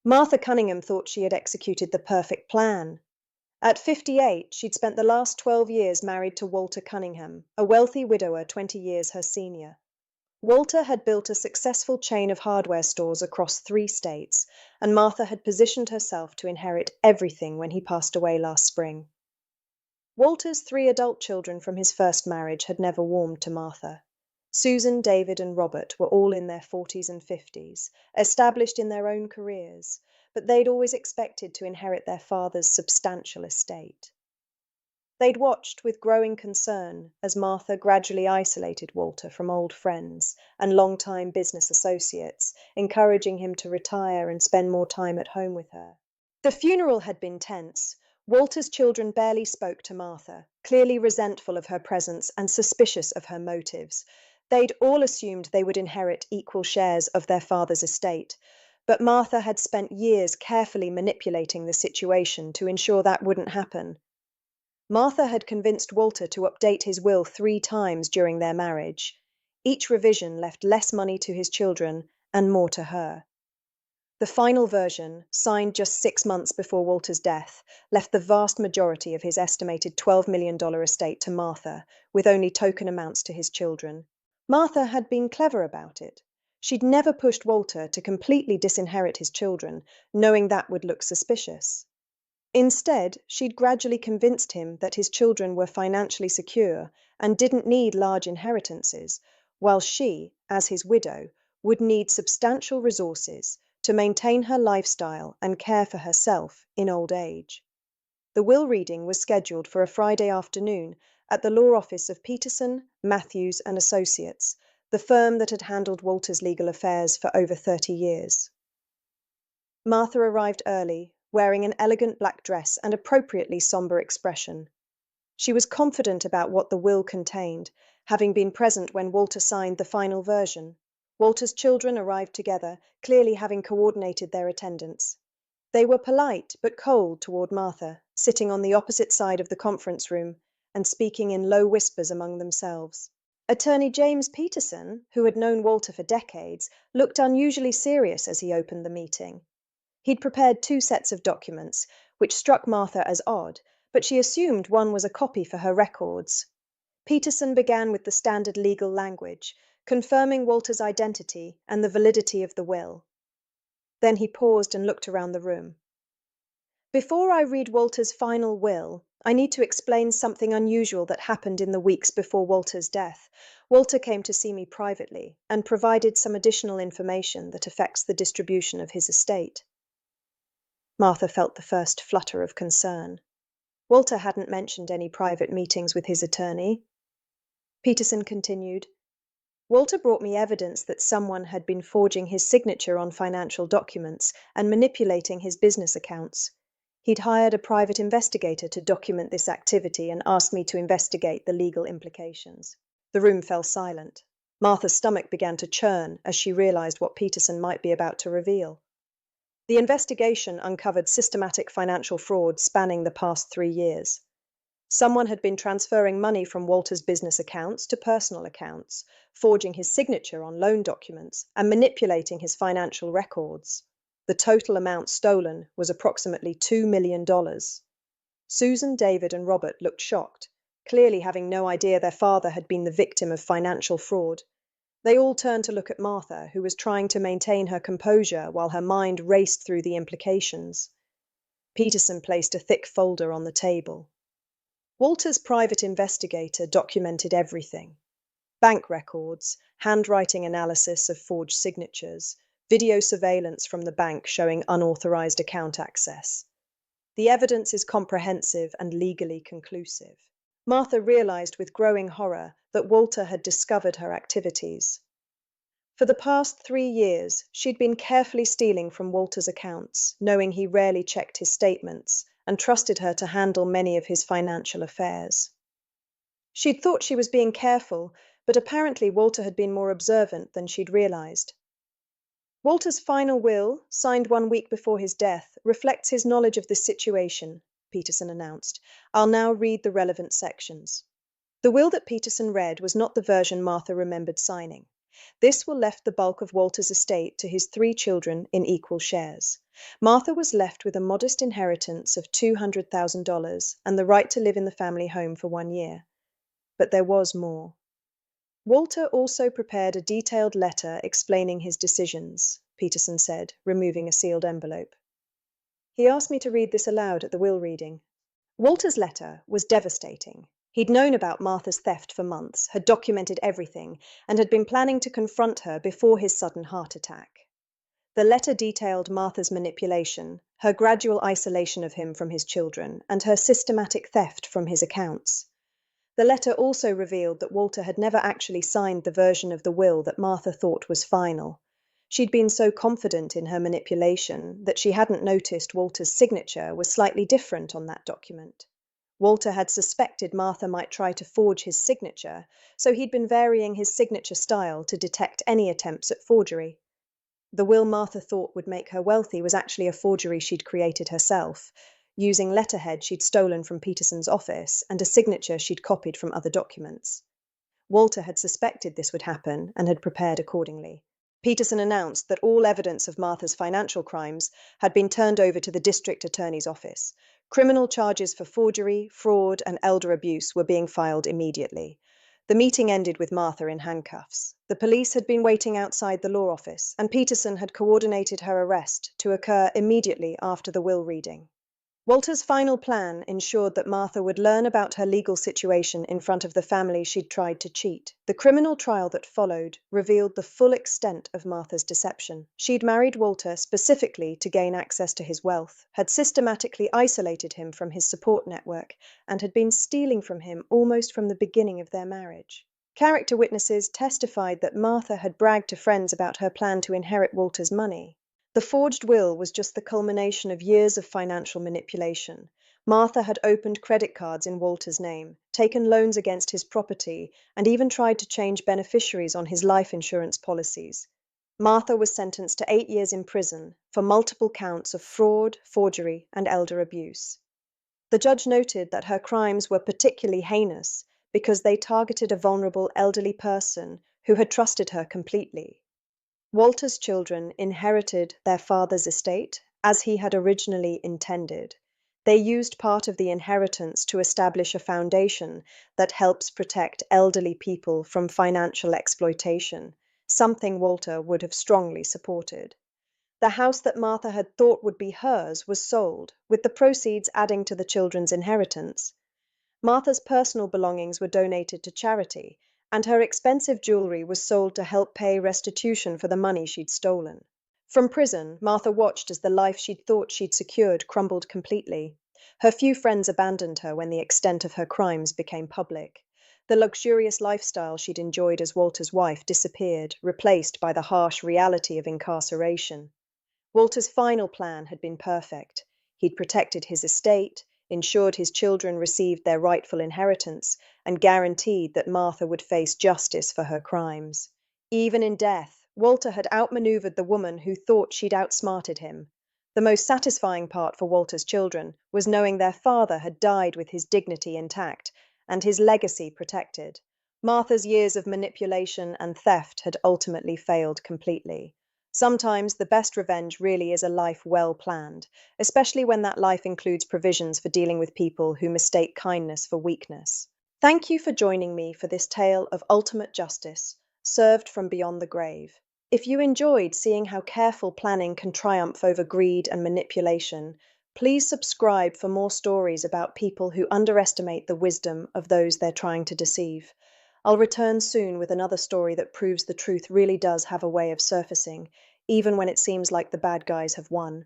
Martha Cunningham thought she had executed the perfect plan. At 58, she'd spent the last 12 years married to Walter Cunningham, a wealthy widower 20 years her senior. Walter had built a successful chain of hardware stores across 3 states, and Martha had positioned herself to inherit everything when he passed away last spring. Walter's 3 adult children from his first marriage had never warmed to Martha. Susan, David, and Robert were all in their 40s and 50s, established in their own careers, but they'd always expected to inherit their father's substantial estate. They'd watched with growing concern as Martha gradually isolated Walter from old friends and long-time business associates, encouraging him to retire and spend more time at home with her. The funeral had been tense. Walter's children barely spoke to Martha, clearly resentful of her presence and suspicious of her motives. They'd all assumed they would inherit equal shares of their father's estate, but Martha had spent years carefully manipulating the situation to ensure that wouldn't happen. Martha had convinced Walter to update his will 3 times during their marriage. Each revision left less money to his children and more to her. The final version, signed just 6 months before Walter's death, left the vast majority of his estimated $12 million estate to Martha, with only token amounts to his children. Martha had been clever about it. She'd never pushed Walter to completely disinherit his children, knowing that would look suspicious. Instead, she'd gradually convinced him that his children were financially secure and didn't need large inheritances, while she, as his widow, would need substantial resources to maintain her lifestyle and care for herself in old age. The will reading was scheduled for a Friday afternoon at the law office of Peterson, Matthews and Associates, the firm that had handled Walter's legal affairs for over 30 years. Martha arrived early, wearing an elegant black dress and appropriately somber expression. She was confident about what the will contained, having been present when Walter signed the final version. Walter's children arrived together, clearly having coordinated their attendance. They were polite but cold toward Martha, sitting on the opposite side of the conference room and speaking in low whispers among themselves. Attorney James Peterson, who had known Walter for decades, looked unusually serious as he opened the meeting. He'd prepared 2 sets of documents, which struck Martha as odd, but she assumed one was a copy for her records. Peterson began with the standard legal language, confirming Walter's identity and the validity of the will. Then he paused and looked around the room. Before I read Walter's final will, I need to explain something unusual that happened in the weeks before Walter's death. Walter came to see me privately and provided some additional information that affects the distribution of his estate. Martha felt the first flutter of concern. Walter hadn't mentioned any private meetings with his attorney. Peterson continued, Walter brought me evidence that someone had been forging his signature on financial documents and manipulating his business accounts. He'd hired a private investigator to document this activity and asked me to investigate the legal implications. The room fell silent. Martha's stomach began to churn as she realized what Peterson might be about to reveal. The investigation uncovered systematic financial fraud spanning the past 3 years. Someone had been transferring money from Walter's business accounts to personal accounts, forging his signature on loan documents, and manipulating his financial records. The total amount stolen was approximately $2 million. Susan, David, and Robert looked shocked, clearly having no idea their father had been the victim of financial fraud. They all turned to look at Martha, who was trying to maintain her composure while her mind raced through the implications. Peterson placed a thick folder on the table. Walter's private investigator documented everything. Bank records, handwriting analysis of forged signatures, video surveillance from the bank showing unauthorized account access. The evidence is comprehensive and legally conclusive. Martha realized with growing horror that Walter had discovered her activities. For the past 3 years, she'd been carefully stealing from Walter's accounts, knowing he rarely checked his statements, and trusted her to handle many of his financial affairs. She'd thought she was being careful, but apparently Walter had been more observant than she'd realized. Walter's final will, signed 1 week before his death, reflects his knowledge of this situation, Peterson announced. I'll now read the relevant sections. The will that Peterson read was not the version Martha remembered signing. This will left the bulk of Walter's estate to his 3 children in equal shares. Martha was left with a modest inheritance of $200,000 and the right to live in the family home for 1 year. But there was more. Walter also prepared a detailed letter explaining his decisions, Peterson said, removing a sealed envelope. He asked me to read this aloud at the will reading. Walter's letter was devastating. He'd known about Martha's theft for months, had documented everything, and had been planning to confront her before his sudden heart attack. The letter detailed Martha's manipulation, her gradual isolation of him from his children, and her systematic theft from his accounts. The letter also revealed that Walter had never actually signed the version of the will that Martha thought was final. She'd been so confident in her manipulation that she hadn't noticed Walter's signature was slightly different on that document. Walter had suspected Martha might try to forge his signature, so he'd been varying his signature style to detect any attempts at forgery. The will Martha thought would make her wealthy was actually a forgery she'd created herself, using letterhead she'd stolen from Peterson's office and a signature she'd copied from other documents. Walter had suspected this would happen and had prepared accordingly. Peterson announced that all evidence of Martha's financial crimes had been turned over to the district attorney's office. Criminal charges for forgery, fraud, and elder abuse were being filed immediately. The meeting ended with Martha in handcuffs. The police had been waiting outside the law office, and Peterson had coordinated her arrest to occur immediately after the will reading. Walter's final plan ensured that Martha would learn about her legal situation in front of the family she'd tried to cheat. The criminal trial that followed revealed the full extent of Martha's deception. She'd married Walter specifically to gain access to his wealth, had systematically isolated him from his support network, and had been stealing from him almost from the beginning of their marriage. Character witnesses testified that Martha had bragged to friends about her plan to inherit Walter's money. The forged will was just the culmination of years of financial manipulation. Martha had opened credit cards in Walter's name, taken loans against his property, and even tried to change beneficiaries on his life insurance policies. Martha was sentenced to 8 years in prison for multiple counts of fraud, forgery, and elder abuse. The judge noted that her crimes were particularly heinous because they targeted a vulnerable elderly person who had trusted her completely. Walter's children inherited their father's estate as he had originally intended. They used part of the inheritance to establish a foundation that helps protect elderly people from financial exploitation, something Walter would have strongly supported. The house that Martha had thought would be hers was sold, with the proceeds adding to the children's inheritance. Martha's personal belongings were donated to charity, and her expensive jewelry was sold to help pay restitution for the money she'd stolen. From prison, Martha watched as the life she'd thought she'd secured crumbled completely. Her few friends abandoned her when the extent of her crimes became public. The luxurious lifestyle she'd enjoyed as Walter's wife disappeared, replaced by the harsh reality of incarceration. Walter's final plan had been perfect. He'd protected his estate, ensured his children received their rightful inheritance, and guaranteed that Martha would face justice for her crimes. Even in death, Walter had outmaneuvered the woman who thought she'd outsmarted him. The most satisfying part for Walter's children was knowing their father had died with his dignity intact and his legacy protected. Martha's years of manipulation and theft had ultimately failed completely. Sometimes the best revenge really is a life well planned, especially when that life includes provisions for dealing with people who mistake kindness for weakness. Thank you for joining me for this tale of ultimate justice, served from beyond the grave. If you enjoyed seeing how careful planning can triumph over greed and manipulation, please subscribe for more stories about people who underestimate the wisdom of those they're trying to deceive. I'll return soon with another story that proves the truth really does have a way of surfacing, even when it seems like the bad guys have won.